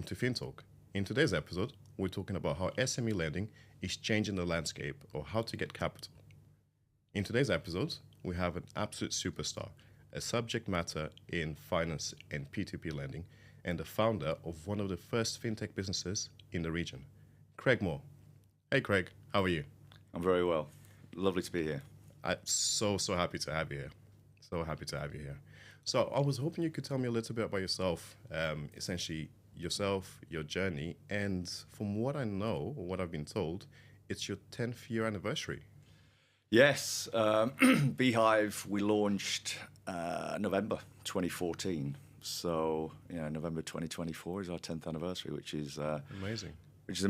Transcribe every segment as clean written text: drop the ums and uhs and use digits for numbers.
to FinTalk. In today's episode, we're talking about how SME lending is changing the landscape or how to get capital. In today's episode, we have an absolute superstar, a subject matter in finance and P2P lending, and the founder of one of the first fintech businesses in the region, Craig Moore. Hey Craig, how are you? I'm very well. Lovely to be here. I'm so happy to have you here. So happy to have you here. So I was hoping you could tell me a little bit about yourself, essentially yourself, your journey, and from what I know, or what I've been told, it's your 10th year anniversary. Yes, Beehive, we launched November 2014. So, November 2024 is our 10th anniversary, which is Amazing. It's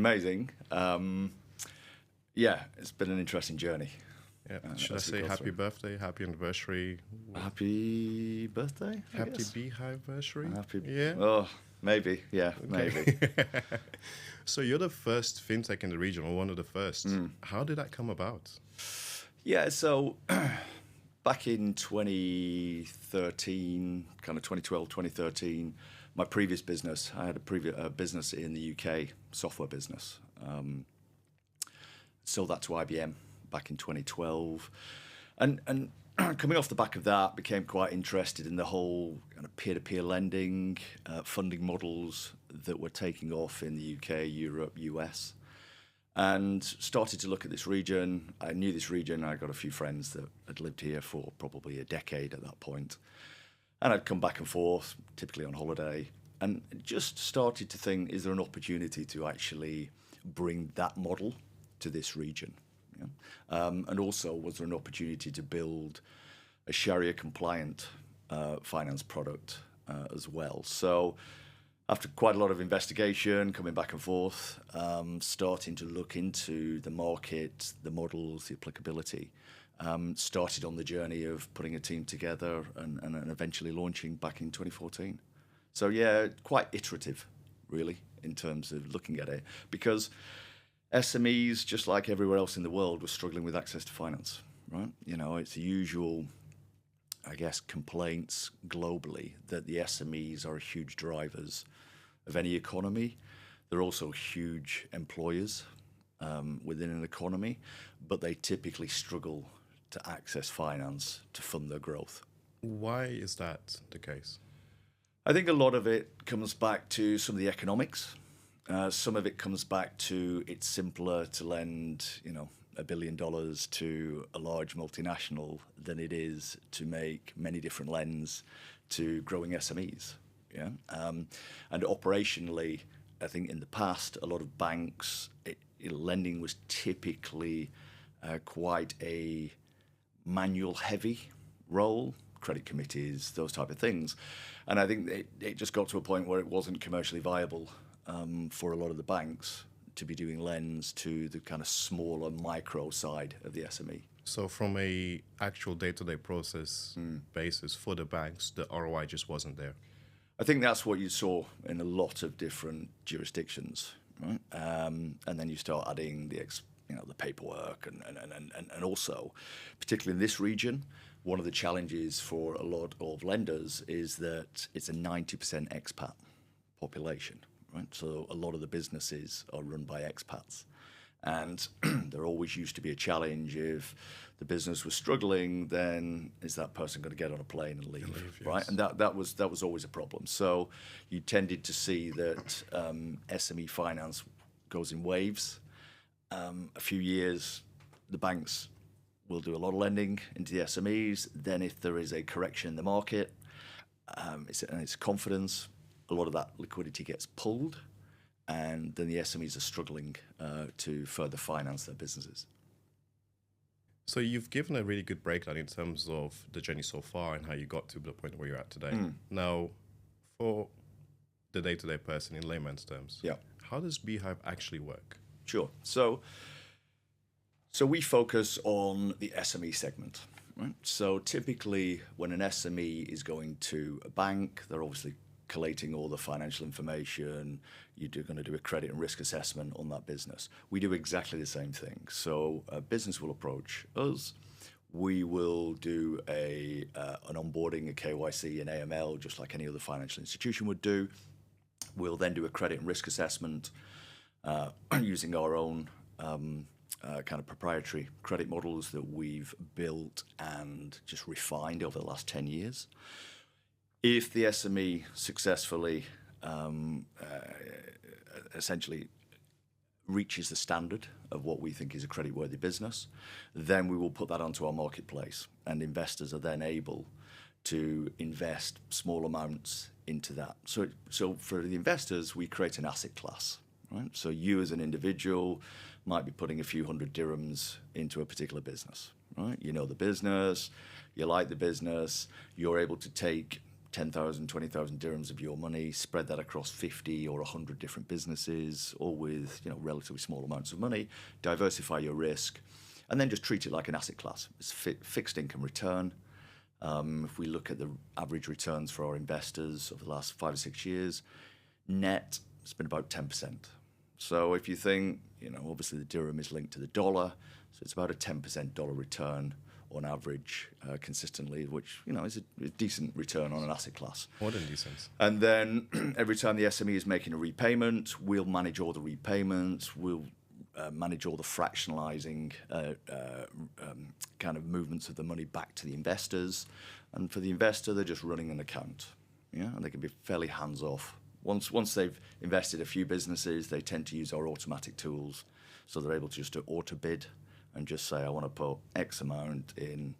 been an interesting journey. Yeah. Should I say happy birthday, happy anniversary? Happy birthday? Happy Beehive anniversary? Yeah. Oh, maybe. Yeah, maybe. So you're the first fintech in the region, or one of the first. How did that come about? Yeah, so back in 2013, kind of 2012, 2013, my previous business, I had a previous business in the UK, software business. Sold that to IBM back in 2012. And coming off the back of that, became quite interested in the whole kind of peer-to-peer lending, funding models that were taking off in the UK, Europe, US. And started to look at this region. I knew this region. I got a few friends that had lived here for probably a decade at that point. And I'd come back and forth, typically on holiday, and just started to think, is there an opportunity to actually bring that model to this region? Yeah. And also, was there an opportunity to build a Sharia-compliant finance product as well? So after quite a lot of investigation, coming back and forth, starting to look into the market, the models, the applicability, started on the journey of putting a team together and eventually launching back in 2014. So yeah, quite iterative, really, in terms of looking at it, because SMEs, just like everywhere else in the world, were struggling with access to finance, right? It's the usual, I guess, complaints globally that the SMEs are huge drivers of any economy. They're also huge employers within an economy, but they typically struggle to access finance to fund their growth. Why is that the case? I think a lot of it comes back to some of the economics. Some of it comes back to it's simpler to lend, $1 billion to a large multinational than it is to make many different lends to growing SMEs. Yeah, and operationally, I think in the past, a lot of banks, lending was typically quite a manual-heavy role, credit committees, those type of things, and I think it just got to a point where it wasn't commercially viable for a lot of the banks to be doing lends to the kind of smaller micro side of the SME. So from a actual day-to-day process basis for the banks, the ROI just wasn't there. I think that's what you saw in a lot of different jurisdictions, right? And then you start adding the paperwork and also, particularly in this region, one of the challenges for a lot of lenders is that it's a 90% expat population. Right? So a lot of the businesses are run by expats. And there always used to be a challenge. If the business was struggling, then is that person going to get on a plane and leave? Right? Yes. And that was always a problem. So you tended to see that SME finance goes in waves. A few years, the banks will do a lot of lending into the SMEs. Then if there is a correction in the market, it's confidence, a lot of that liquidity gets pulled, and then the SMEs are struggling to further finance their businesses. So you've given a really good breakdown in terms of the journey so far and how you got to the point where you're at today. Now, for the day-to-day person in layman's terms, how does Beehive actually work? Sure. So we focus on the SME segment, right? So typically when an SME is going to a bank, they're obviously collating all the financial information. You're going to do a credit and risk assessment on that business. We do exactly the same thing. So a business will approach us. We will do an onboarding, a KYC, an AML, just like any other financial institution would do. We'll then do a credit and risk assessment using our own kind of proprietary credit models that we've built and just refined over the last 10 years. If the SME successfully essentially reaches the standard of what we think is a creditworthy business, then we will put that onto our marketplace, and investors are then able to invest small amounts into that. So for the investors, we create an asset class, right? So you as an individual might be putting a few hundred dirhams into a particular business, right? You know the business, you like the business, you're able to take 10,000, 20,000 dirhams of your money, spread that across 50 or 100 different businesses, all with relatively small amounts of money, diversify your risk, and then just treat it like an asset class. It's fixed income return. If we look at the average returns for our investors over the last 5 or 6 years, net, it's been about 10%. So if you think, obviously the dirham is linked to the dollar, so it's about a 10% dollar return on average consistently, which is a decent return on an asset class. More than decent. And then every time the SME is making a repayment, we'll manage all the repayments, we'll manage all the fractionalizing kind of movements of the money back to the investors. And for the investor, they're just running an account, and they can be fairly hands-off. Once they've invested a few businesses, they tend to use our automatic tools, so they're able to just auto bid and just say, I want to put X amount in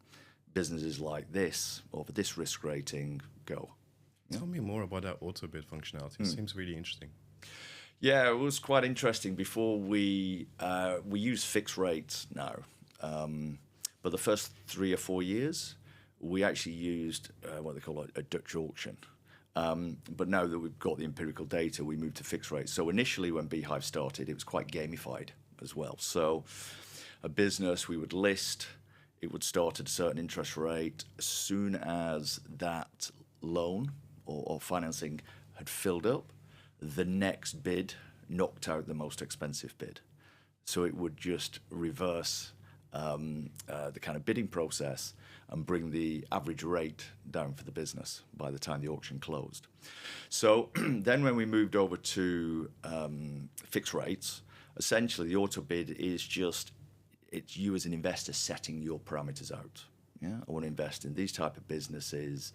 businesses like this, or for this risk rating, go. Tell me more about that auto bid functionality. It seems really interesting. Yeah, it was quite interesting. Before we use fixed rates now, but the first 3 or 4 years, we actually used what they call a Dutch auction. But now that we've got the empirical data, we moved to fixed rates. So initially when Beehive started, it was quite gamified as well. So a business we would list, it would start at a certain interest rate. As soon as that loan or financing had filled up, the next bid knocked out the most expensive bid. So it would just reverse the kind of bidding process and bring the average rate down for the business by the time the auction closed. So then when we moved over to fixed rates, essentially the auto bid is just, it's you as an investor setting your parameters out. Yeah, I want to invest in these type of businesses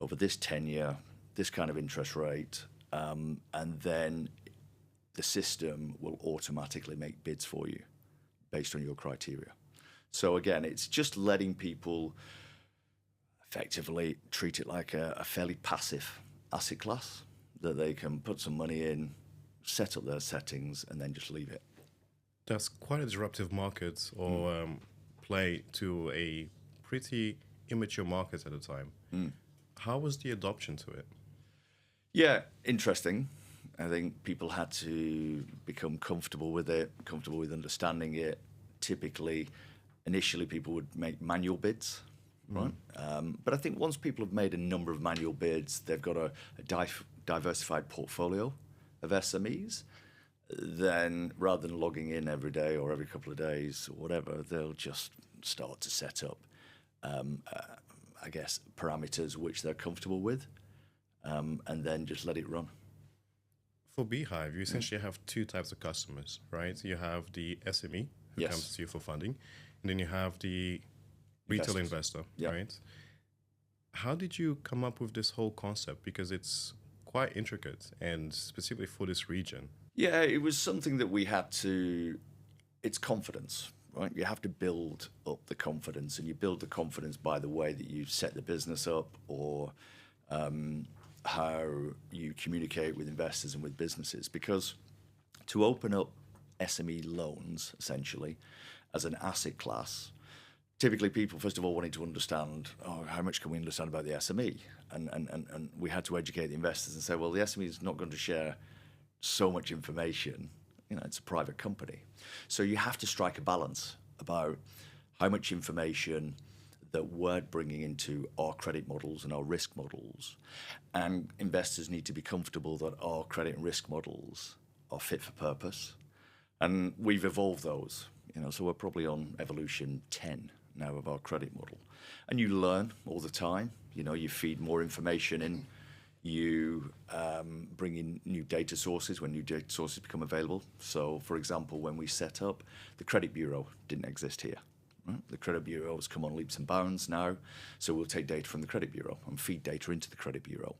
over this tenure, this kind of interest rate, and then the system will automatically make bids for you based on your criteria. So again, it's just letting people effectively treat it like a fairly passive asset class that they can put some money in, set up their settings, and then just leave it. That's quite a disruptive market or play to a pretty immature market at the time. How was the adoption to it? Yeah, interesting. I think people had to become comfortable with it, comfortable with understanding it. Typically, initially people would make manual bids, right? But I think once people have made a number of manual bids, they've got a diversified portfolio of SMEs, then rather than logging in every day or every couple of days or whatever, they'll just start to set up, I guess, parameters which they're comfortable with, and then just let it run. For Beehive, you essentially have 2 types of customers, right? You have the SME who Yes. comes to you for funding, and then you have the retail investor, Yeah. right? How did you come up with this whole concept? Because it's quite intricate, and specifically for this region. Yeah, it was something that we had to, it's confidence, right? You have to build up the confidence, and you build the confidence by the way that you set the business up, or how you communicate with investors and with businesses. Because to open up SME loans, essentially, as an asset class, typically people, first of all, wanted to understand, how much can we understand about the SME? And we had to educate the investors and say, well, the SME is not going to share so much information. It's a private company. So you have to strike a balance about how much information that we're bringing into our credit models and our risk models. And investors need to be comfortable that our credit and risk models are fit for purpose. And we've evolved those, so we're probably on evolution 10 now of our credit model. And you learn all the time, you feed more information in, You bring in new data sources when new data sources become available. So, for example, when we set up, the credit bureau didn't exist here. Right? The credit bureau has come on leaps and bounds now. So we'll take data from the credit bureau and feed data into the credit bureau.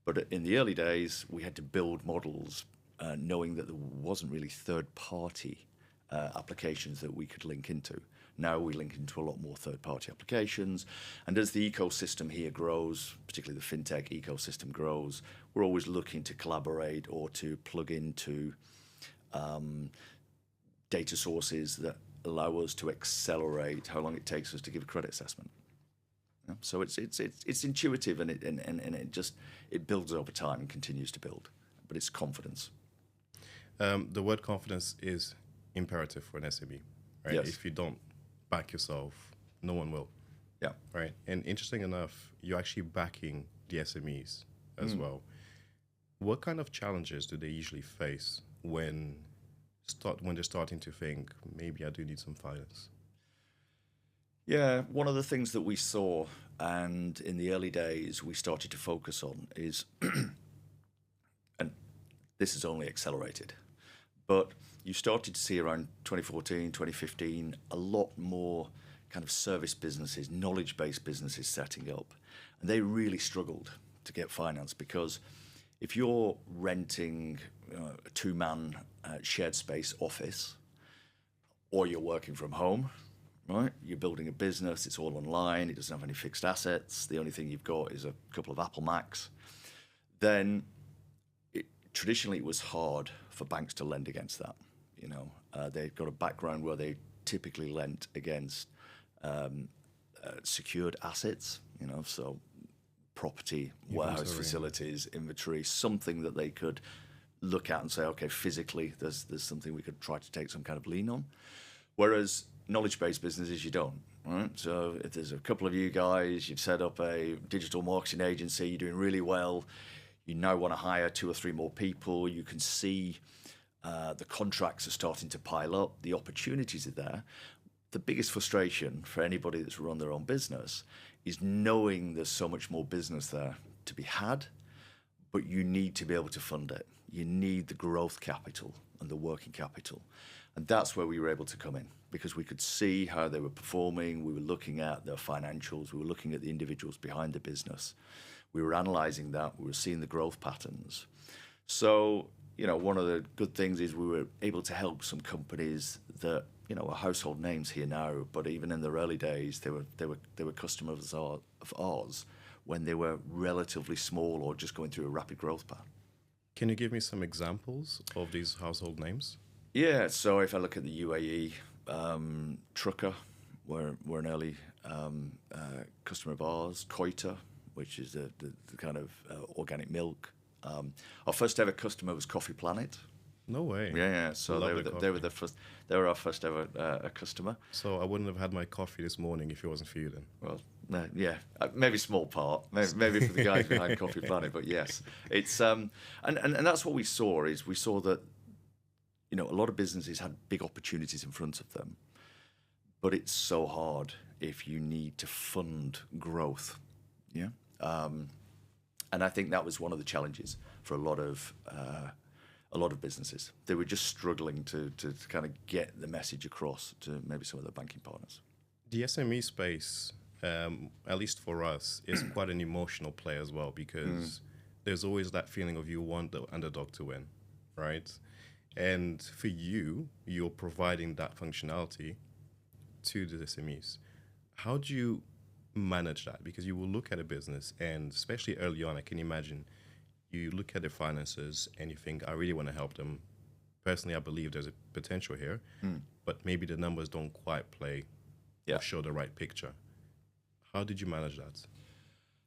But in the early days, we had to build models knowing that there wasn't really third-party applications that we could link into. Now we link into a lot more third-party applications. And as the ecosystem here grows, particularly the fintech ecosystem grows, we're always looking to collaborate or to plug into data sources that allow us to accelerate how long it takes us to give a credit assessment. Yeah? So it's intuitive, and it builds over time and continues to build. But it's confidence. The word confidence is imperative for an SME, right? Yes. If you don't back yourself, no one will. Yeah. Right. And interesting enough, you're actually backing the SMEs as well. What kind of challenges do they usually face when they're starting to think, maybe I do need some finance? Yeah, one of the things that we saw, and in the early days we started to focus on is, and this has only accelerated, but you started to see around 2014, 2015, a lot more kind of service businesses, knowledge-based businesses setting up. And they really struggled to get finance, because if you're renting a two-man shared space office, or you're working from home, right? You're building a business, it's all online, it doesn't have any fixed assets, the only thing you've got is a couple of Apple Macs, then traditionally it was hard for banks to lend against that. They've got a background where they typically lent against secured assets, so property, warehouse facilities, inventory, something that they could look at and say, okay, physically, there's something we could try to take some kind of lean on. Whereas knowledge-based businesses, you don't, right? So if there's a couple of you guys, you've set up a digital marketing agency, you're doing really well, you now want to hire 2 or 3 more people, you can see the contracts are starting to pile up, the opportunities are there. The biggest frustration for anybody that's run their own business is knowing there's so much more business there to be had, but you need to be able to fund it. You need the growth capital and the working capital. And that's where we were able to come in, because we could see how they were performing. We were looking at their financials. We were looking at the individuals behind the business. We were analyzing that. We were seeing the growth patterns. So, one of the good things is we were able to help some companies that, are household names here now, but even in their early days, they were customers of ours when they were relatively small or just going through a rapid growth path. Can you give me some examples of these household names? Yeah, so if I look at the UAE, Trucker, we're an early customer of ours. Koita, which is the kind of organic milk. Our first ever customer was Coffee Planet. No way. Yeah. So they were the first. They were our first ever customer. So I wouldn't have had my coffee this morning if it wasn't for you then. Well, yeah, maybe small part, maybe for the guys behind Coffee Planet, but yes, it's and that's what we saw that a lot of businesses had big opportunities in front of them, but it's so hard if you need to fund growth. Yeah. And I think that was one of the challenges for a lot of businesses. They were just struggling to kind of get the message across to maybe some of their banking partners. The SME space, at least for us, is quite an emotional play as well, because there's always that feeling of you want the underdog to win, right? And for you're providing that functionality to the SMEs. How do you manage that? Because you will look at a business, and especially early on, I can imagine you look at their finances and you think, I really want to help them. Personally, I believe there's a potential here, but maybe the numbers don't quite play or show the right picture. How did you manage that?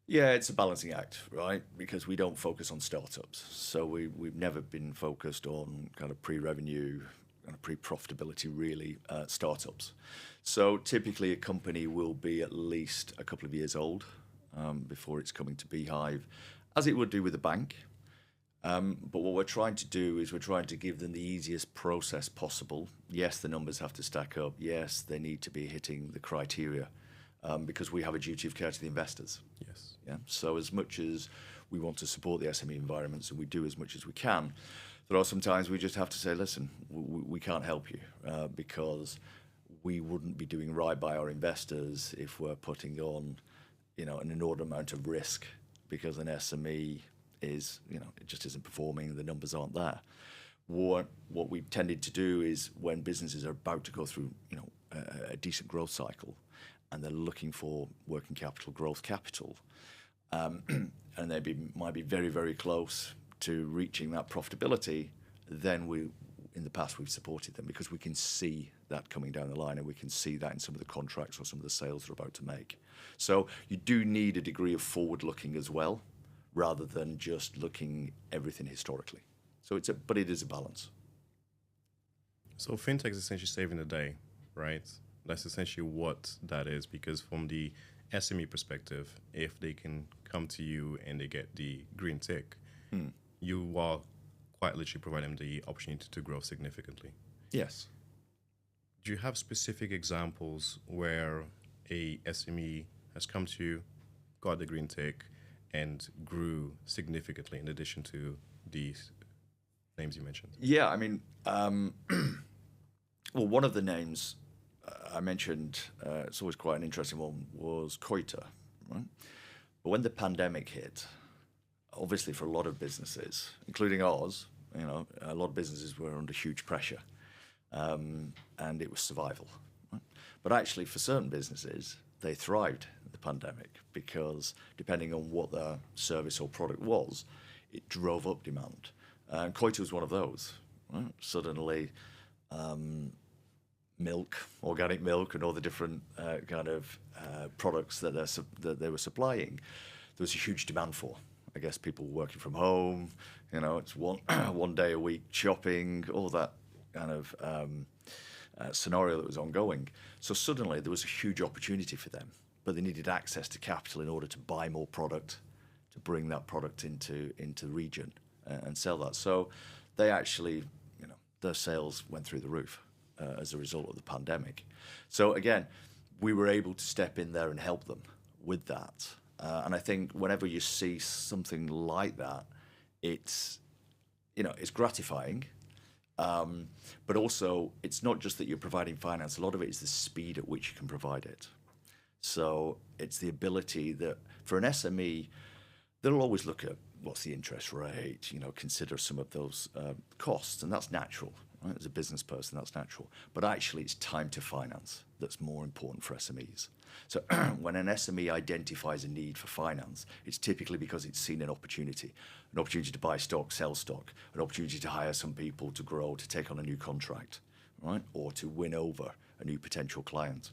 Yeah, it's a balancing act, right? Because we don't focus on startups. So we've never been focused on kind of pre-revenue, kind of pre-profitability, really, startups. So typically a company will be at least a couple of years old before it's coming to Beehive, as it would do with a bank. But what we're trying to do is we're trying to give them the easiest process possible. Yes, the numbers have to stack up. Yes, they need to be hitting the criteria because we have a duty of care to the investors. Yes. Yeah. So as much as we want to support the SME environments, and we do as much as we can, there are some times we just have to say, listen, we can't help you because we wouldn't be doing right by our investors if we're putting on, an inordinate amount of risk because an SME is, it just isn't performing, the numbers aren't there. What we've tended to do is when businesses are about to go through, a decent growth cycle, and they're looking for working capital, growth capital, and they might be very, very close to reaching that profitability, then in the past we've supported them because we can see that coming down the line, and we can see that in some of the contracts or some of the sales they're about to make. So you do need a degree of forward looking as well, rather than just looking everything historically. So but it is a balance. So fintech is essentially saving the day, right? That's essentially what that is, because from the SME perspective, if they can come to you and they get the green tick, you are quite literally providing them the opportunity to grow significantly. Yes. Do you have specific examples where a SME has come to you, got the green tick, and grew significantly in addition to these names you mentioned? Yeah, I mean, well, one of the names I mentioned, it's always quite an interesting one, was Koita, right? But when the pandemic hit, obviously for a lot of businesses, including ours, a lot of businesses were under huge pressure, and it was survival. Right? But actually, for certain businesses, they thrived in the pandemic because depending on what their service or product was, it drove up demand. And Koita was one of those. Right? Suddenly, milk, organic milk, and all the different kind of products that they were supplying, there was a huge demand for. I guess people working from home, it's one day a week shopping, all that kind of scenario that was ongoing. So suddenly there was a huge opportunity for them, but they needed access to capital in order to buy more product, to bring that product into the region and sell that. So they actually, their sales went through the roof as a result of the pandemic. So again, we were able to step in there and help them with that. And I think whenever you see something like that, it's gratifying. But also, it's not just that you're providing finance. A lot of it is the speed at which you can provide it. So it's the ability that for an SME, they'll always look at what's the interest rate, consider some of those costs, and that's natural. Right? As a business person, that's natural. But actually, it's time to finance that's more important for SMEs. So when an SME identifies a need for finance, it's typically because it's seen an opportunity to buy stock, sell stock, an opportunity to hire some people to grow, to take on a new contract, right? Or to win over a new potential client.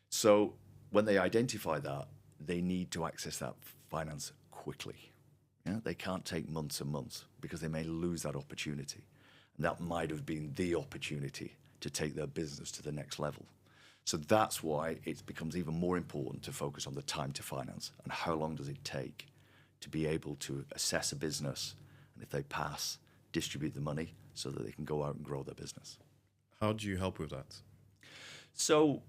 So when they identify that, they need to access that finance quickly. Yeah? They can't take months and months because they may lose that opportunity. And that might have been the opportunity to take their business to the next level. So that's why it becomes even more important to focus on the time to finance and how long does it take to be able to assess a business, and if they pass, distribute the money so that they can go out and grow their business. How do you help with that? So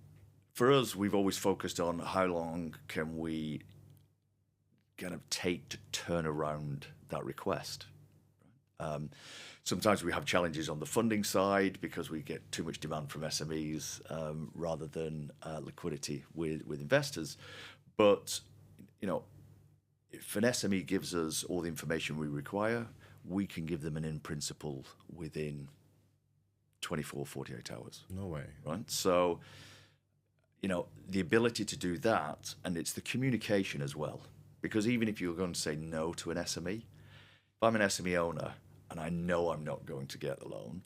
for us, we've always focused on how long can we kind of take to turn around that request. Sometimes we have challenges on the funding side because we get too much demand from SMEs rather than liquidity with investors. But, if an SME gives us all the information we require, we can give them an in principle within 24, 48 hours. No way. Right? So, the ability to do that, and it's the communication as well. Because even if you're going to say no to an SME, if I'm an SME owner, and I know I'm not going to get the loan,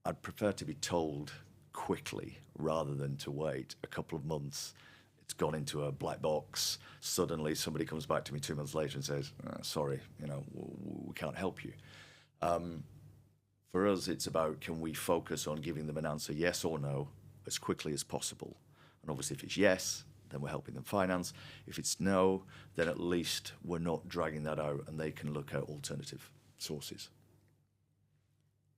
I'd prefer to be told quickly rather than to wait a couple of months. It's gone into a black box. Suddenly somebody comes back to me 2 months later and says, sorry, we can't help you. For us, it's about can we focus on giving them an answer yes or no as quickly as possible. And obviously if it's yes, then we're helping them finance. If it's no, then at least we're not dragging that out and they can look at alternative sources.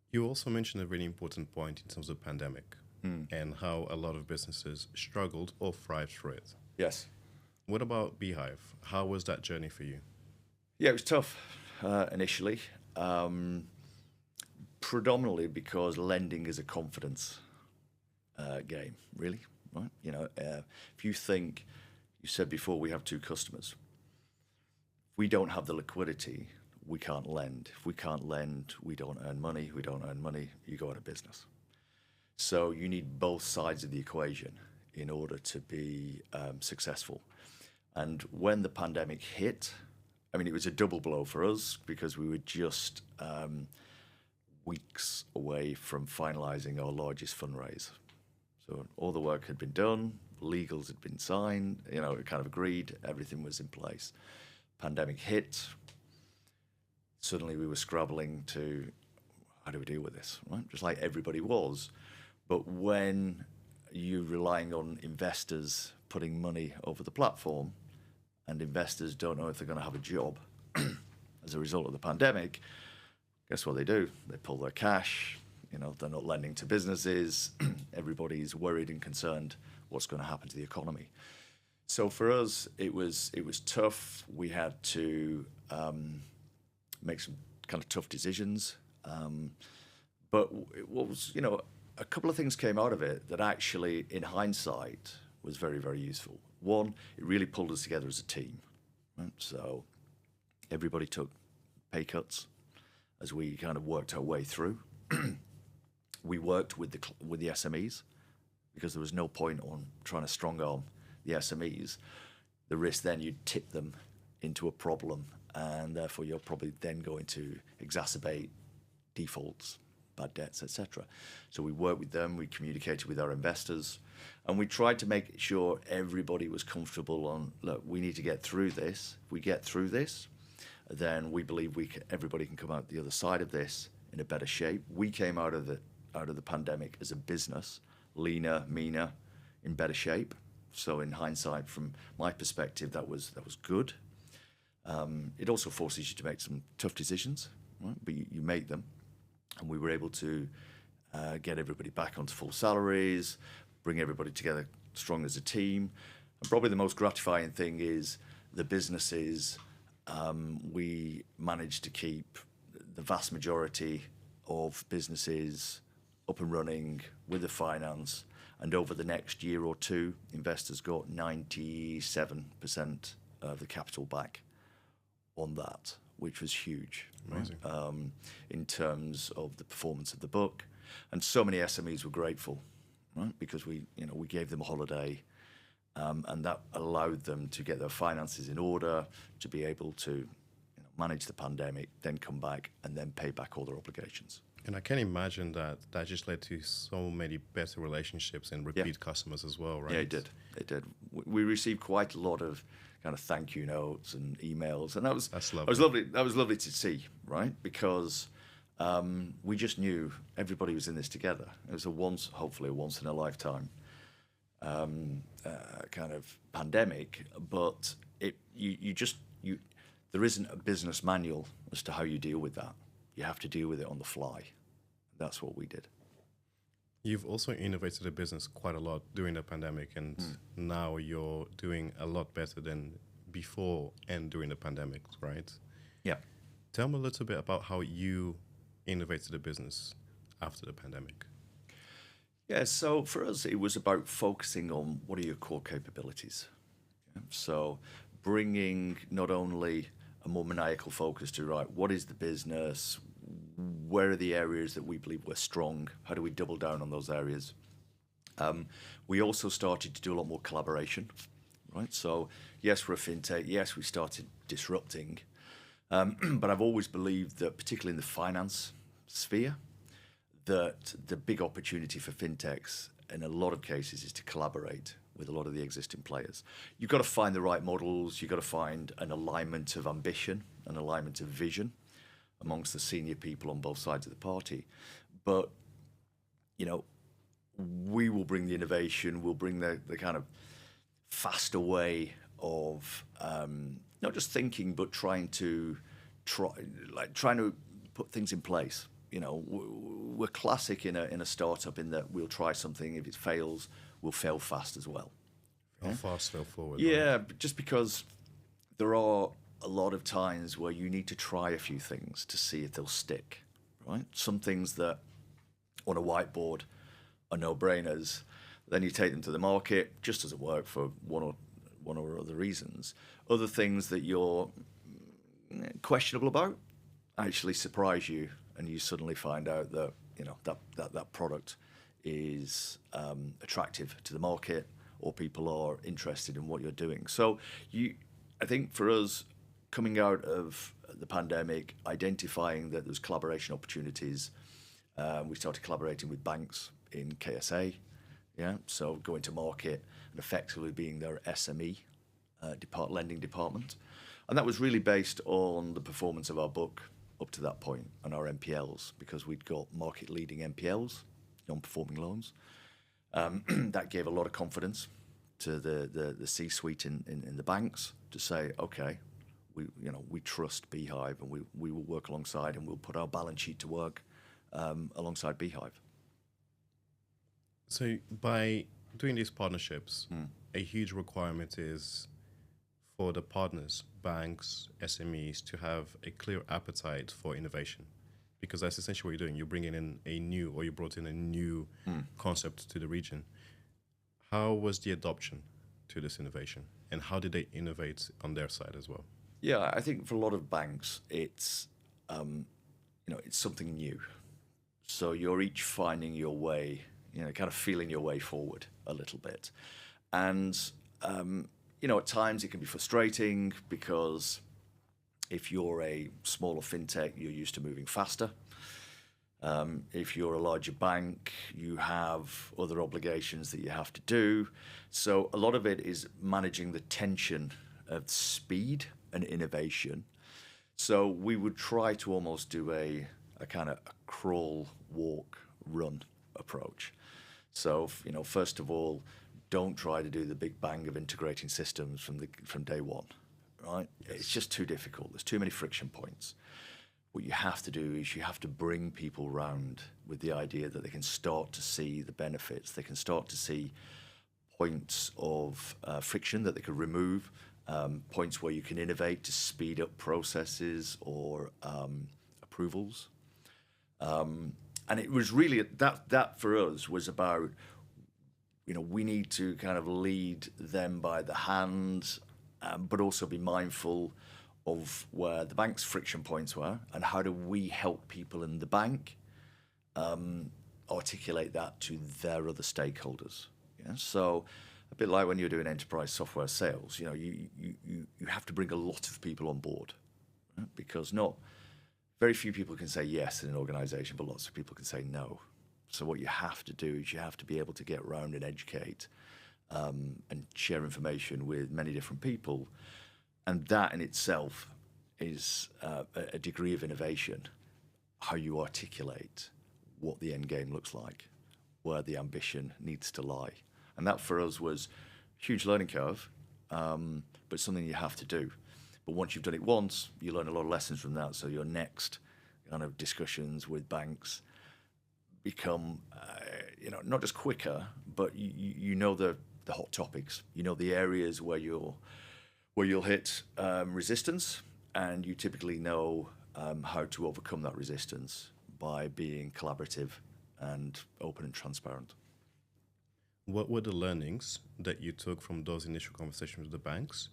You also mentioned a really important point in terms of the pandemic and how a lot of businesses struggled or thrived through it. Yes. What about Beehive? How was that journey for you? Yeah, it was tough initially, predominantly because lending is a confidence game, really, right? If you think, you said before, we have two customers. If we don't have the liquidity, we can't lend. If we can't lend, we don't earn money. We don't earn money, you go out of business. So you need both sides of the equation in order to be successful. And when the pandemic hit, I mean, it was a double blow for us because we were just weeks away from finalizing our largest fundraise. So all the work had been done, legals had been signed, kind of agreed, everything was in place. Pandemic hit. Suddenly we were scrabbling to, how do we deal with this, right? Just like everybody was. But when you're relying on investors putting money over the platform and investors don't know if they're going to have a job as a result of the pandemic, guess what they do? They pull their cash. They're not lending to businesses. Everybody's worried and concerned what's going to happen to the economy. So for us, it was tough. We had to make some kind of tough decisions. But what was, a couple of things came out of it that actually, in hindsight, was very, very useful. One, it really pulled us together as a team. Right? So everybody took pay cuts as we kind of worked our way through. We worked with the SMEs because there was no point on trying to strong arm the SMEs. The risk then you'd tip them into a problem, and therefore you're probably then going to exacerbate defaults, bad debts, etc. So we worked with them, we communicated with our investors, and we tried to make sure everybody was comfortable on, look, we need to get through this. If we get through this, then we believe everybody can come out the other side of this in a better shape. We came out of the pandemic as a business, leaner, meaner, in better shape. So in hindsight, from my perspective, that was good. It also forces you to make some tough decisions, right? But you make them. And we were able to get everybody back onto full salaries, bring everybody together strong as a team. And probably the most gratifying thing is the businesses, we managed to keep the vast majority of businesses up and running with the finance. And over the next year or two, investors got 97% of the capital back on that, which was huge. Amazing. Right? In terms of the performance of the book. And so many SMEs were grateful, right? Because we gave them a holiday, and that allowed them to get their finances in order, to be able to manage the pandemic, then come back and then pay back all their obligations. And I can imagine that just led to so many better relationships and repeat customers as well, right? Yeah, it did. We received quite a lot of kind of thank you notes and emails, and that's lovely. That was lovely to see, right? Because we just knew everybody was in this together. It was hopefully a once in a lifetime kind of pandemic, but there isn't a business manual as to how you deal with that. You have to deal with it on the fly. That's what we did. You've also innovated the business quite a lot during the pandemic, and now you're doing a lot better than before and during the pandemic, right? Yeah. Tell me a little bit about how you innovated the business after the pandemic. Yeah, so for us, it was about focusing on what are your core capabilities. So bringing not only a more maniacal focus to, right, what is the business? Where are the areas that we believe we're strong? How do we double down on those areas? We also started to do a lot more collaboration, right? So yes, we're a fintech. Yes, we started disrupting. But I've always believed that, particularly in the finance sphere, that the big opportunity for fintechs in a lot of cases is to collaborate with a lot of the existing players. You've got to find the right models. You've got to find an alignment of ambition, an alignment of vision amongst the senior people on both sides of the party. But, we will bring the innovation, we'll bring the kind of faster way of not just thinking, but trying to put things in place. We're classic in a startup in that we'll try something. If it fails, we'll fail fast as well. How fast fell forward? Yeah, just because there are a lot of times where you need to try a few things to see if they'll stick, right? Some things that on a whiteboard are no-brainers, then you take them to the market, just doesn't work for one or other reasons. Other things that you're questionable about actually surprise you, and you suddenly find out that that product is attractive to the market, or people are interested in what you're doing. So I think for us, coming out of the pandemic, identifying that there's collaboration opportunities, we started collaborating with banks in KSA, so going to market and effectively being their SME lending department. And that was really based on the performance of our book up to that point and our NPLs, because we'd got market-leading NPLs, non-performing loans. That gave a lot of confidence to the C-suite in the banks to say, okay, we trust Beehive, and we will work alongside, and we'll put our balance sheet to work alongside Beehive. So by doing these partnerships, a huge requirement is for the partners, banks, SMEs, to have a clear appetite for innovation, because that's essentially what you're doing. You're bringing in you brought in a new concept to the region. How was the adoption to this innovation, and how did they innovate on their side as well? Yeah, I think for a lot of banks, it's it's something new. So you're each finding your way, kind of feeling your way forward a little bit. And, at times it can be frustrating, because if you're a smaller fintech, you're used to moving faster. If you're a larger bank, you have other obligations that you have to do. So a lot of it is managing the tension of speed and innovation. So we would try to almost do a kind of a crawl, walk, run approach. So, first of all, don't try to do the big bang of integrating systems from day one, right? Yes. It's just too difficult. There's too many friction points. What you have to do is you have to bring people round with the idea that they can start to see the benefits. They can start to see points of friction that they could remove, points where you can innovate to speed up processes or approvals. And it was really that for us was about, we need to kind of lead them by the hand, but also be mindful of where the bank's friction points were, and how do we help people in the bank articulate that to their other stakeholders. Yeah? So a bit like when you're doing enterprise software sales, you have to bring a lot of people on board, right? Because very few people can say yes in an organization, but lots of people can say no. So what you have to do is you have to be able to get around and educate and share information with many different people. And that in itself is a degree of innovation, how you articulate what the end game looks like, where the ambition needs to lie. And that for us was a huge learning curve, but something you have to do. But once you've done it once, you learn a lot of lessons from that. So your next kind of discussions with banks become, not just quicker, but you know the hot topics. You know the areas where you'll hit resistance, and you typically know how to overcome that resistance by being collaborative and open and transparent. What were the learnings that you took from those initial conversations with the banks,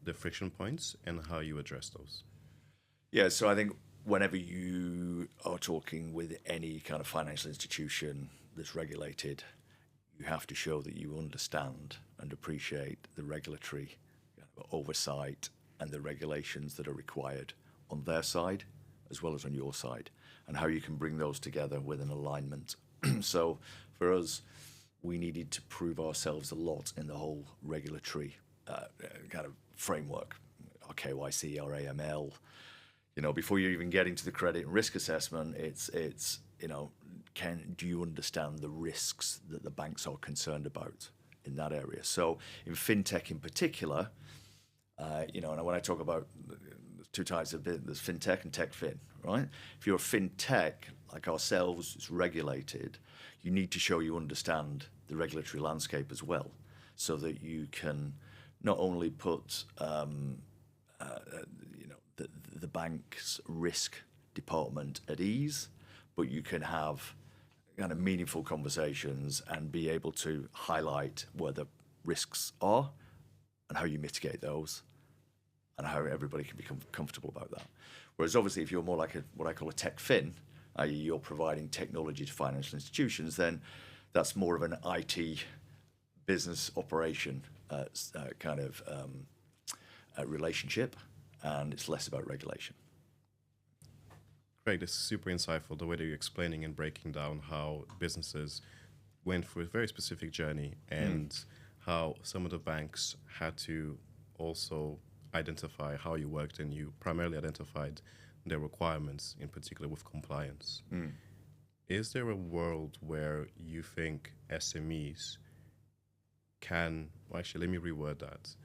the friction points, and how you address those? Yeah, so I think whenever you are talking with any kind of financial institution that's regulated, you have to show that you understand and appreciate the regulatory oversight and the regulations that are required on their side as well as on your side, and how you can bring those together with an alignment. So for us, we needed to prove ourselves a lot in the whole regulatory kind of framework, our KYC, our AML. Before you even get into the credit and risk assessment, it's do you understand the risks that the banks are concerned about in that area? So in fintech in particular, and when I talk about two types of business, there's fintech and tech fin, right? If you're a fintech like ourselves, it's regulated, you need to show you understand the regulatory landscape as well. so that you can not only put the bank's risk department at ease, but you can have kind of meaningful conversations and be able to highlight where the risks are and how you mitigate those and how everybody can become comfortable about that. Whereas obviously if you're more like what I call a tech fin, i.e. you're providing technology to financial institutions, then that's more of an IT business operation relationship, and it's less about regulation. Great, this is super insightful, the way that you're explaining and breaking down how businesses went through a very specific journey and how some of the banks had to also identify how you worked, and you primarily identified their requirements, in particular with compliance. Is there a world where you think SMEs can, well, actually, let me reword that.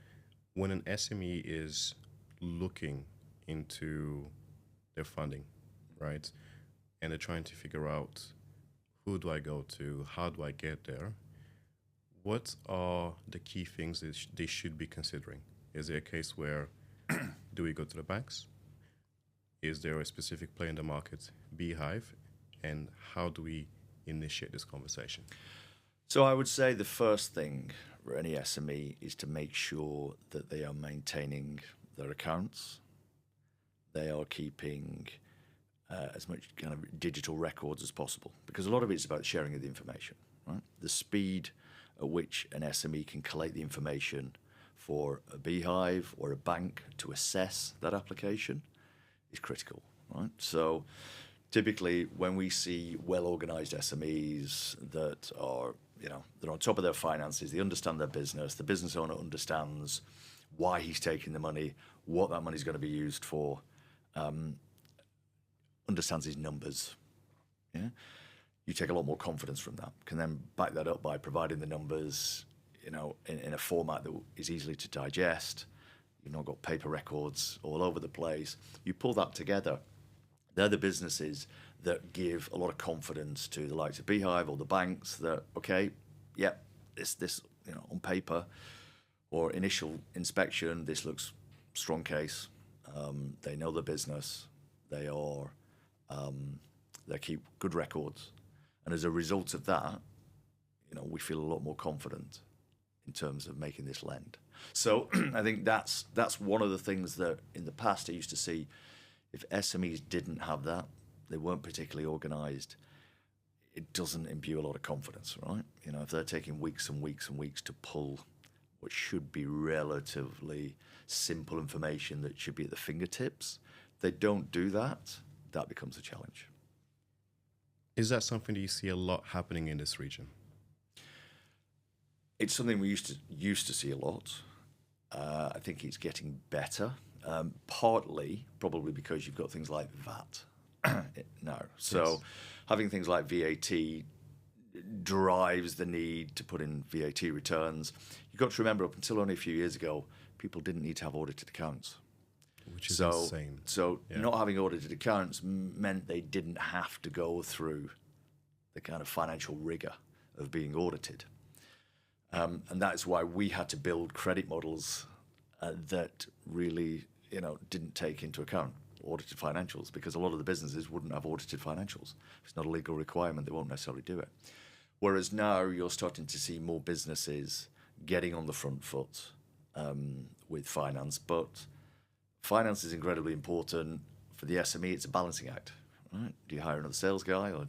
When an SME is looking into their funding, right, and they're trying to figure out who do I go to, how do I get there, what are the key things that they should be considering? Is there a case where do we go to the banks? Is there a specific player in the market, Beehive, and how do we initiate this conversation? So I would say the first thing for any SME is to make sure that they are maintaining their accounts. They are keeping as much kind of digital records as possible, because a lot of it's about sharing of the information, right? The speed at which an SME can collate the information for a Beehive or a bank to assess that application is critical, right? So typically when we see well-organized SMEs that are, they're on top of their finances, they understand their business, the business owner understands why he's taking the money, what that money's going to be used for, understands his numbers, yeah? You take a lot more confidence from that. Can then back that up by providing the numbers, in a format that is easily to digest. You've not got paper records all over the place. You pull that together. They're the businesses that give a lot of confidence to the likes of Beehive or the banks that, okay, yep, this on paper or initial inspection, this looks strong case. They know the business. They keep good records. And as a result of that, we feel a lot more confident in terms of making this lend. So I think that's one of the things that in the past I used to see. If SMEs didn't have that, they weren't particularly organized, it doesn't imbue a lot of confidence, right? If they're taking weeks and weeks and weeks to pull what should be relatively simple information that should be at the fingertips, they don't do that, that becomes a challenge. Is that something that you see a lot happening in this region? It's something we used to see a lot. I think it's getting better, partly probably because you've got things like VAT now. So yes. Having things like VAT drives the need to put in VAT returns. You've got to remember, up until only a few years ago, people didn't need to have audited accounts. Which is insane. So not having audited accounts meant they didn't have to go through the kind of financial rigor of being audited. And that's why we had to build credit models that really, didn't take into account audited financials, because a lot of the businesses wouldn't have audited financials. If it's not a legal requirement, they won't necessarily do it. Whereas now you're starting to see more businesses getting on the front foot with finance, but finance is incredibly important. For the SME, it's a balancing act, right? Do you hire another sales guy or do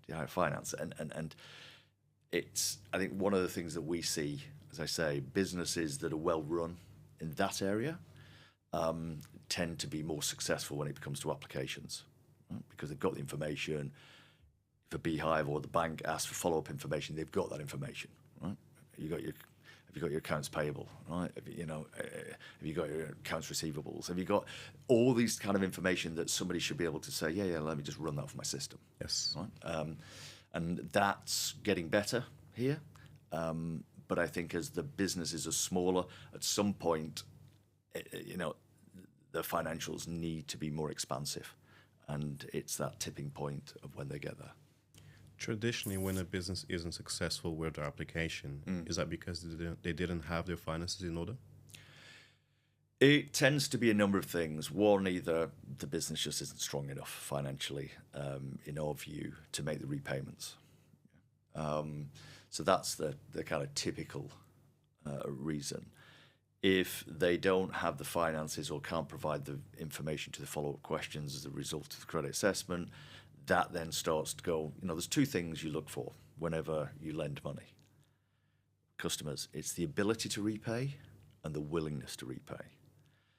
you hire finance? And it's, I think, one of the things that we see, as I say, businesses that are well run in that area tend to be more successful when it comes to applications, right? Because they've got the information. If a Beehive or the bank asks for follow-up information, they've got that information, right? Have you got your accounts payable, right? Have you got your accounts receivables? Have you got all these kind of information that somebody should be able to say, yeah, let me just run that for my system. Yes. Right? And that's getting better here. But I think as the businesses are smaller, at some point, the financials need to be more expansive. And it's that tipping point of when they get there. Traditionally, when a business isn't successful with their application, is that because they didn't have their finances in order? It tends to be a number of things. One, either the business just isn't strong enough financially, in our view, to make the repayments. So that's the kind of typical reason. If they don't have the finances or can't provide the information to the follow-up questions as a result of the credit assessment, that then starts to go, there's two things you look for whenever you lend money. Customers, it's the ability to repay and the willingness to repay.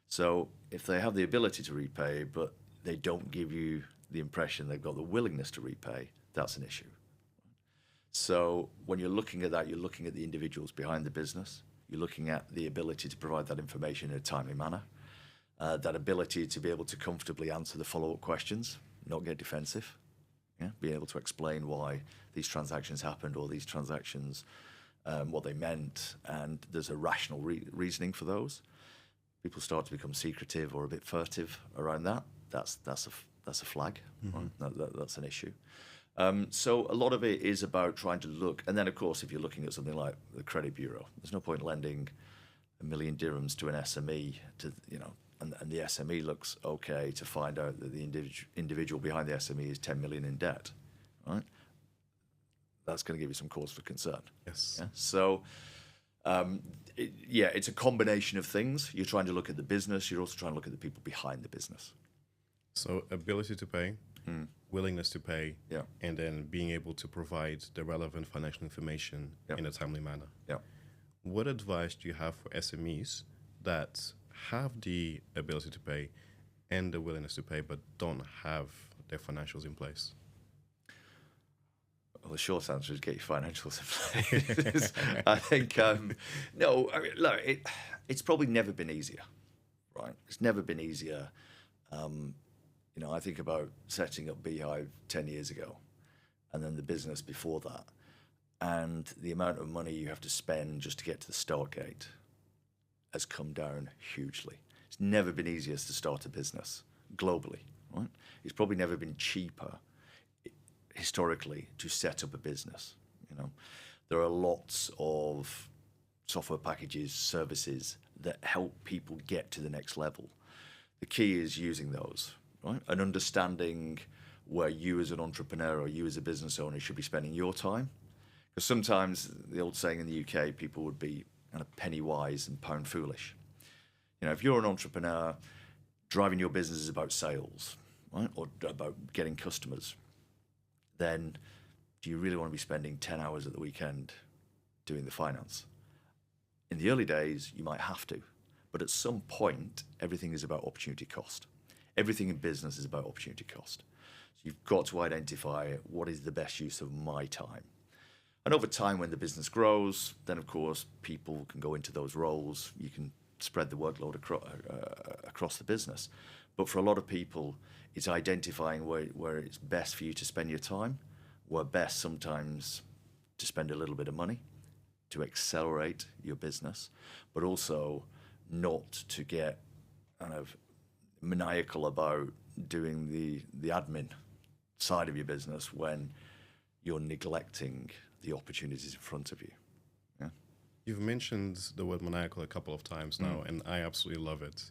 So if they have the ability to repay, but they don't give you the impression they've got the willingness to repay, that's an issue. So when you're looking at that, you're looking at the individuals behind the business. You're looking at the ability to provide that information in a timely manner, that ability to be able to comfortably answer the follow-up questions, not get defensive, be able to explain why these transactions happened or these transactions, what they meant, and there's a rational reasoning for those. People start to become secretive or a bit furtive around that. That's a flag. Right? That's an issue. So a lot of it is about trying to look, and then of course, if you're looking at something like the credit bureau, there's no point lending 1 million dirhams to an SME and the SME looks okay to find out that the individual behind the SME is 10 million in debt, right? That's going to give you some cause for concern. Yes. Yeah? So, it's a combination of things. You're trying to look at the business. You're also trying to look at the people behind the business. So ability to pay, willingness to pay, and then being able to provide the relevant financial information in a timely manner. Yeah. What advice do you have for SMEs that have the ability to pay and the willingness to pay, but don't have their financials in place? Well, the short answer is get your financials in place. I think, look, it's probably never been easier, right? It's never been easier. I think about setting up Beehive 10 years ago and then the business before that, and the amount of money you have to spend just to get to the start gate has come down hugely. It's never been easier to start a business globally, right? It's probably never been cheaper historically to set up a business. There are lots of software packages, services that help people get to the next level. The key is using those, right? And understanding where you as an entrepreneur or you as a business owner should be spending your time. Because sometimes the old saying in the UK, people would be kind of penny wise and pound foolish. If you're an entrepreneur, driving your business is about sales, right? Or about getting customers, then do you really want to be spending 10 hours at the weekend doing the finance? In the early days, you might have to, but at some point, everything is about opportunity cost. Everything in business is about opportunity cost. So you've got to identify what is the best use of my time. And over time, when the business grows, then of course, people can go into those roles. You can spread the workload across the business. But for a lot of people, it's identifying where it's best for you to spend your time, where best sometimes to spend a little bit of money to accelerate your business, but also not to get kind of maniacal about doing the admin side of your business when you're neglecting the opportunities in front of you. Yeah. You've mentioned the word maniacal a couple of times now, and I absolutely love it.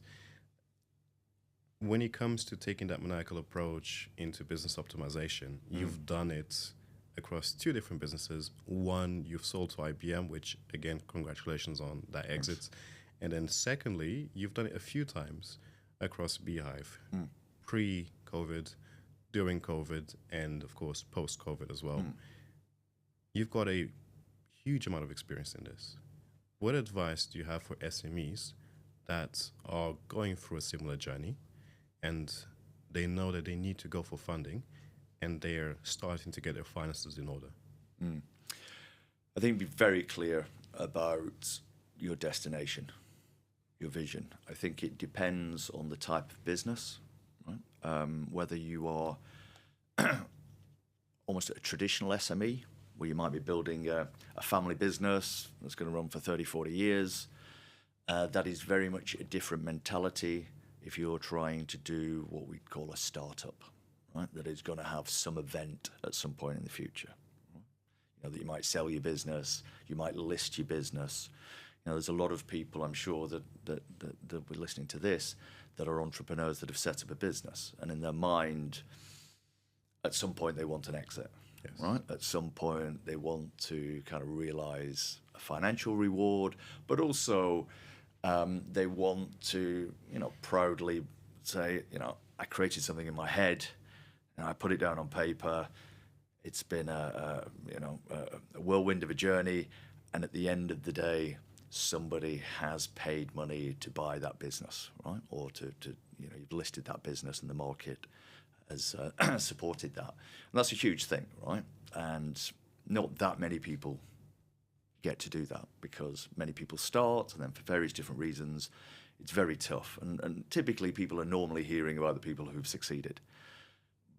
When it comes to taking that maniacal approach into business optimization, you've done it across two different businesses. One, you've sold to IBM, which again, congratulations on that exit. And then secondly, you've done it a few times across Beehive, pre-COVID, during COVID, and of course, post-COVID as well. You've got a huge amount of experience in this. What advice do you have for SMEs that are going through a similar journey and they know that they need to go for funding and they're starting to get their finances in order? I think be very clear about your destination, your vision. I think it depends on the type of business, right? Whether you are almost a traditional SME, where you might be building a family business that's going to run for 30, 40 years. That is very much a different mentality if you're trying to do what we call a startup, right? That is going to have some event at some point in the future. You know, that you might sell your business, you might list your business. You know, there's a lot of people, I'm sure, that we're listening to this, that are entrepreneurs that have set up a business, and in their mind, at some point they want an exit, Yes. right? At some point they want to kind of realize a financial reward, but also they want to, you know, proudly say, you know, I created something in my head and I put it down on paper. It's been a whirlwind of a journey, and at the end of the day, somebody has paid money to buy that business, right? Or to you know, you've listed that business and the market has supported that. And that's a huge thing, right? And not that many people get to do that, because many people start and then for various different reasons, it's very tough. And typically people are normally hearing about the people who've succeeded.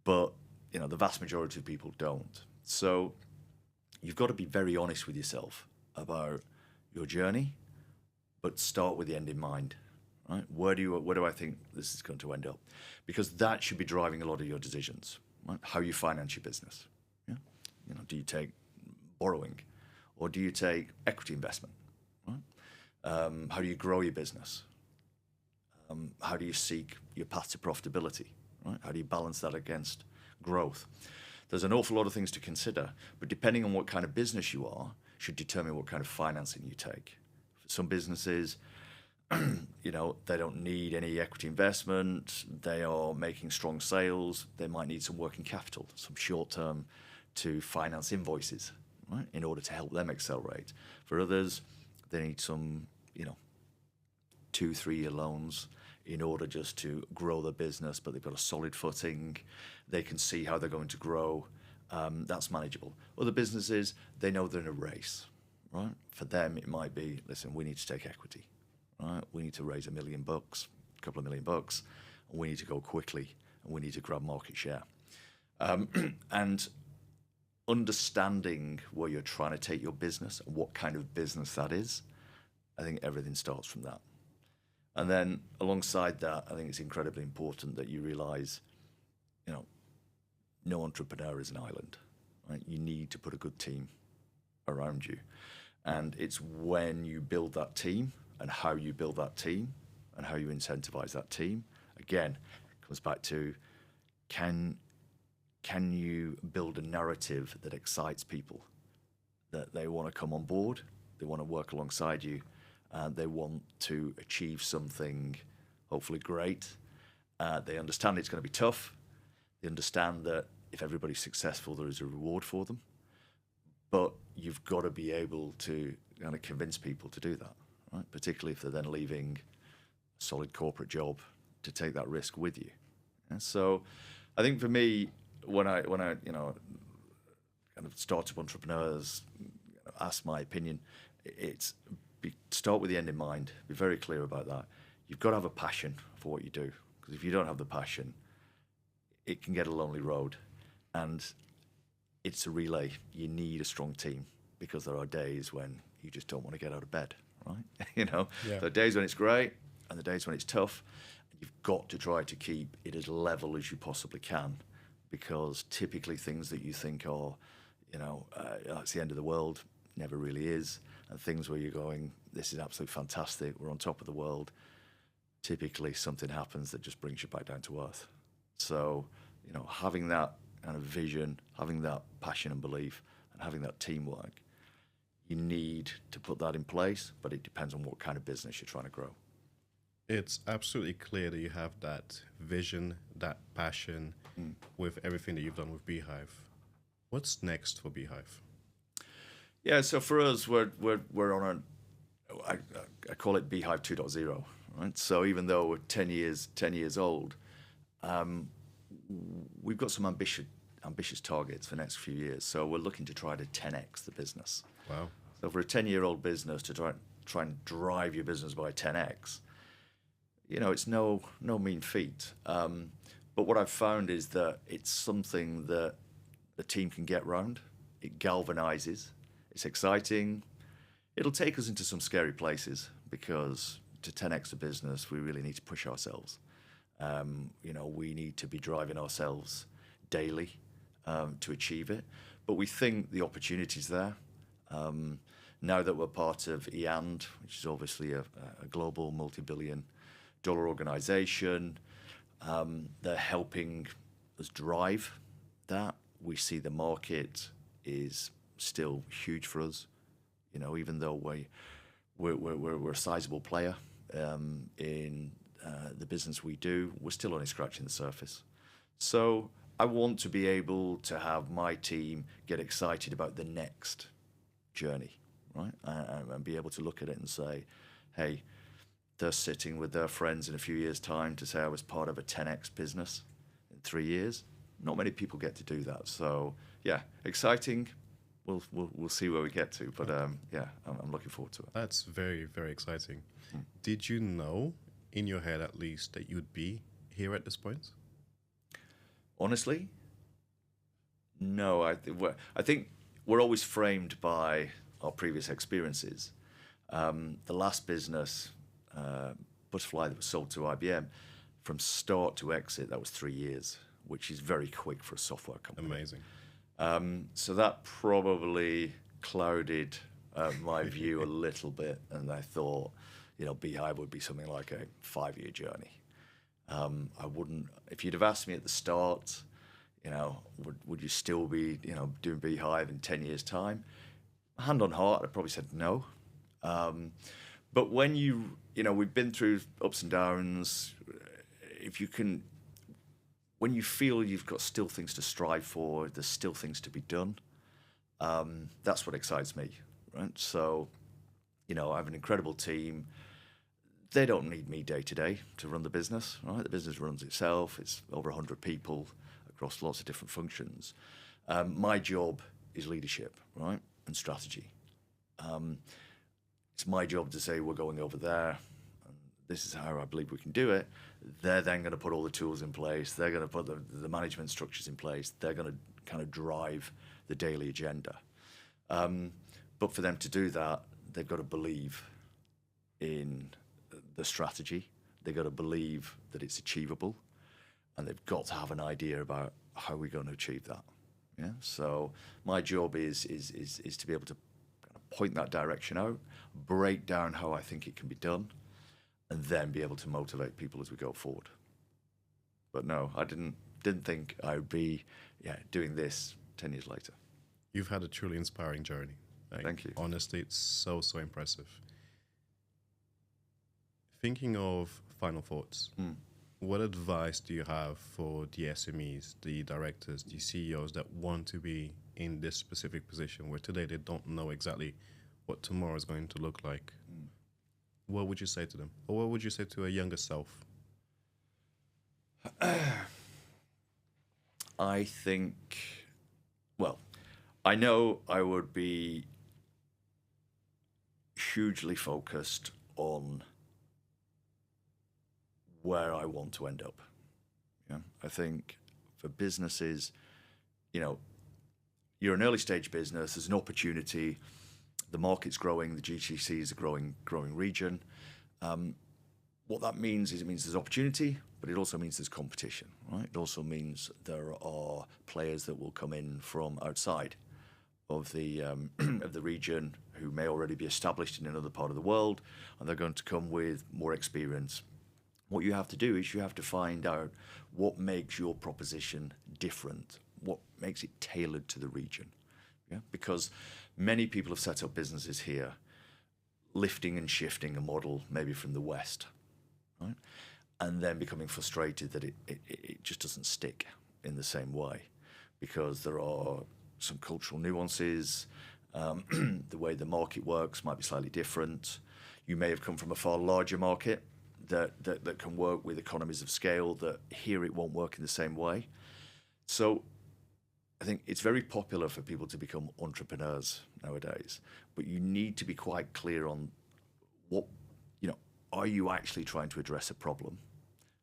But, you know, the vast majority of people don't. So you've got to be very honest with yourself about your journey, but start with the end in mind, right? Where do I think this is going to end up? Because that should be driving a lot of your decisions, right? How you finance your business. Yeah? You know, do you take borrowing, or do you take equity investment? Right? How do you grow your business? How do you seek your path to profitability? Right? How do you balance that against growth? There's an awful lot of things to consider, but depending on what kind of business you are, should determine what kind of financing you take. For some businesses, you know, they don't need any equity investment. They are making strong sales. They might need some working capital, some short term to finance invoices, right, in order to help them accelerate. For others, they need some, you know, 2-3 year loans in order just to grow the business, but they've got a solid footing. They can see how they're going to grow. That's manageable. Other businesses, they know they're in a race, right? For them, it might be, listen, we need to take equity, right? We need to raise $1 million, a couple of $1 million, and we need to go quickly, and we need to grab market share. And understanding where you're trying to take your business and what kind of business that is, I think everything starts from that. And then alongside that, I think it's incredibly important that you realize, you know, no entrepreneur is an island, right? You need to put a good team around you. And it's when you build that team and how you build that team and how you incentivize that team. Again, it comes back to, can you build a narrative that excites people, that they want to come on board, they want to work alongside you, they want to achieve something hopefully great. They understand it's going to be tough. They understand that if everybody's successful, there is a reward for them. But you've got to be able to kind of convince people to do that, right? Particularly if they're then leaving a solid corporate job to take that risk with you. And so I think for me, when I you know, kind of startup entrepreneurs ask my opinion, it's start with the end in mind. Be very clear about that. You've got to have a passion for what you do, because if you don't have the passion, it can get a lonely road. And it's a relay. You need a strong team, because there are days when you just don't want to get out of bed, right? You know, Yeah. There are days when it's great and the days when it's tough. And you've got to try to keep it as level as you possibly can, because typically things that you think are, you know, it's the end of the world, never really is. And things where you're going, this is absolutely fantastic, we're on top of the world, typically something happens that just brings you back down to earth. So, you know, having that kind of vision, having that passion and belief, and having that teamwork, you need to put that in place, but it depends on what kind of business you're trying to grow. It's absolutely clear that you have that vision, that passion with everything that you've done with Beehive. What's next for Beehive? Yeah, so for us, we're on I call it Beehive 2.0, right? So even though we're 10 years old, we've got some ambitious targets for the next few years. So we're looking to try to 10x the business. Wow. So for a 10-year-old business to try and drive your business by 10x, you know, it's no mean feat. But what I've found is that it's something that the team can get round. It galvanizes. It's exciting. It'll take us into some scary places, because to 10x the business, we really need to push ourselves. You know, we need to be driving ourselves daily to achieve it. But we think the opportunity's there. Now that we're part of EAND, which is obviously a global multi-billion dollar organization, they're helping us drive that. We see the market is still huge for us, even though we're a sizable player in the business we do, we're still only scratching the surface. So I want to be able to have my team get excited about the next journey, right? And be able to look at it and say, hey, they're sitting with their friends in a few years' time to say I was part of a 10x business in 3 years. Not many people get to do that. So yeah, exciting. We'll see where we get to, but yeah, I'm looking forward to it. That's very, very exciting. Did you know, in your head at least, that you'd be here at this point? Honestly, no. I think we're always framed by our previous experiences. The last business, Butterfly, that was sold to IBM, from start to exit, that was 3 years, which is very quick for a software company. Amazing. So that probably clouded my view a little bit, and I thought, Beehive would be something like a 5-year journey. I wouldn't, if you'd have asked me at the start, would you still be, doing Beehive in 10 years' time? Hand on heart, I'd probably said no. But when we've been through ups and downs, when you feel you've got still things to strive for, there's still things to be done, that's what excites me, right? So, I have an incredible team. They don't need me day to day to run the business, right? The business runs itself. It's over 100 people across lots of different functions. My job is leadership, right, and strategy. It's my job to say we're going over there, and this is how I believe we can do it. They're then going to put all the tools in place. They're going to put the management structures in place. They're going to kind of drive the daily agenda. But for them to do that, they've got to believe in the strategy. They've got to believe that it's achievable, and they've got to have an idea about how we're going to achieve that. Yeah. So my job is to be able to kind of point that direction out, break down how I think it can be done, and then be able to motivate people as we go forward. But no, I didn't think I would be doing this 10 years later. You've had a truly inspiring journey. Thank you. Honestly, it's so impressive. Thinking of final thoughts, what advice do you have for the SMEs, the directors, the CEOs that want to be in this specific position where today they don't know exactly what tomorrow is going to look like? What would you say to them? Or what would you say to a younger self? I think, I know I would be hugely focused on where I want to end up. Yeah, I think for businesses, you're an early stage business, there's an opportunity, the market's growing, the GCC is a growing region. What that means is it means there's opportunity, but it also means there's competition, right? It also means there are players that will come in from outside of the of the region who may already be established in another part of the world, and they're going to come with more experience. What you have to do is you have to find out what makes your proposition different, what makes it tailored to the region. Yeah? Because many people have set up businesses here, lifting and shifting a model maybe from the West, right? And then becoming frustrated that it just doesn't stick in the same way because there are some cultural nuances. The way the market works might be slightly different. You may have come from a far larger market that can work with economies of scale that here it won't work in the same way. So I think it's very popular for people to become entrepreneurs nowadays, but you need to be quite clear on what, are you actually trying to address a problem?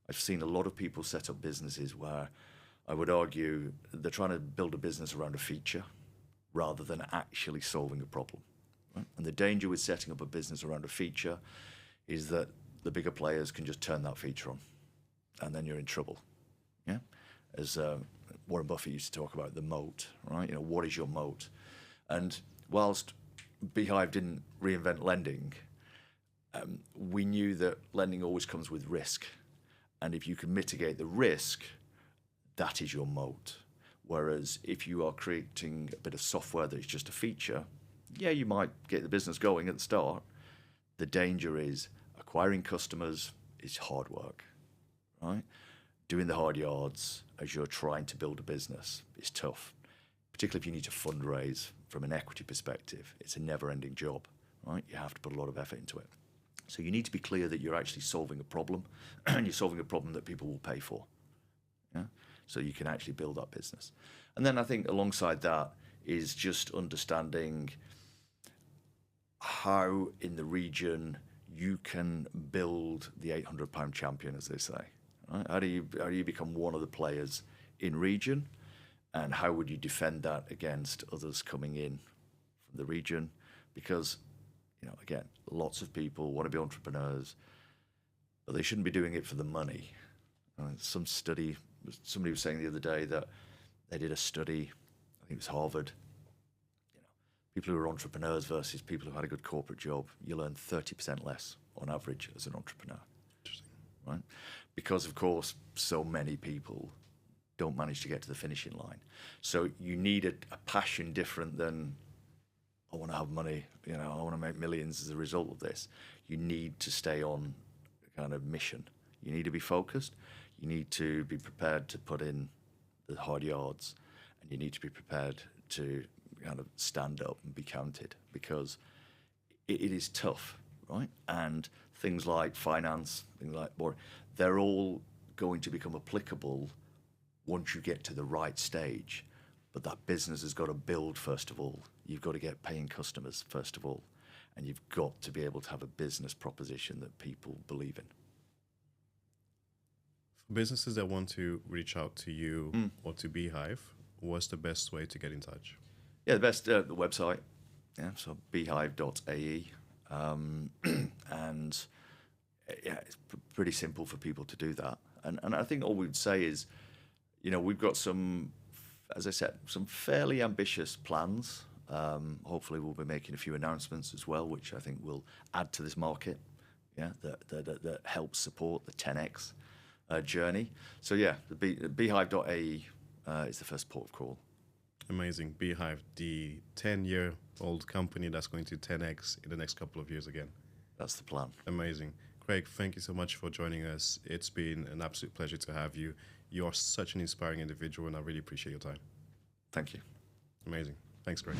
I've seen a lot of people set up businesses where I would argue they're trying to build a business around a feature rather than actually solving a problem. Right? And the danger with setting up a business around a feature is that the bigger players can just turn that feature on, and then you're in trouble. Yeah, as Warren Buffett used to talk about the moat, right? What is your moat? And whilst Beehive didn't reinvent lending, we knew that lending always comes with risk. And if you can mitigate the risk, that is your moat. Whereas if you are creating a bit of software that is just a feature, yeah, you might get the business going at the start. The danger is acquiring customers is hard work, right? Doing the hard yards as you're trying to build a business is tough, particularly if you need to fundraise from an equity perspective. It's a never-ending job, right? You have to put a lot of effort into it. So you need to be clear that you're actually solving a problem, and you're solving a problem that people will pay for. Yeah? So you can actually build that business. And then I think alongside that is just understanding how in the region you can build the £800 champion, as they say. Right? How do you become one of the players in region, and how would you defend that against others coming in from the region? Because, again, lots of people want to be entrepreneurs, but they shouldn't be doing it for the money. Somebody was saying the other day that they did a study, I think it was Harvard, people who are entrepreneurs versus people who had a good corporate job, you learn 30% less on average as an entrepreneur. Interesting. Right? Because, of course, so many people don't manage to get to the finishing line. So you need a passion different than, I want to have money, I want to make millions as a result of this. You need to stay on a kind of mission. You need to be focused. You need to be prepared to put in the hard yards, and you need to be prepared to kind of stand up and be counted, because it is tough, right? And things like finance, things like they're all going to become applicable once you get to the right stage. But that business has got to build first of all. You've got to get paying customers first of all, and you've got to be able to have a business proposition that people believe in. For businesses that want to reach out to you or to Beehive, what's the best way to get in touch? Yeah, the best, the website, so beehive.ae, and it's pretty simple for people to do that. And I think all we'd say is, we've got some, as I said, some fairly ambitious plans. Hopefully we'll be making a few announcements as well, which I think will add to this market, that helps support the 10x journey. So the beehive.ae is the first port of call. Amazing. Beehive, the 10-year-old company that's going to 10x in the next couple of years again. That's the plan. Amazing. Craig, thank you so much for joining us. It's been an absolute pleasure to have you. You are such an inspiring individual, and I really appreciate your time. Thank you. Amazing. Thanks, Craig.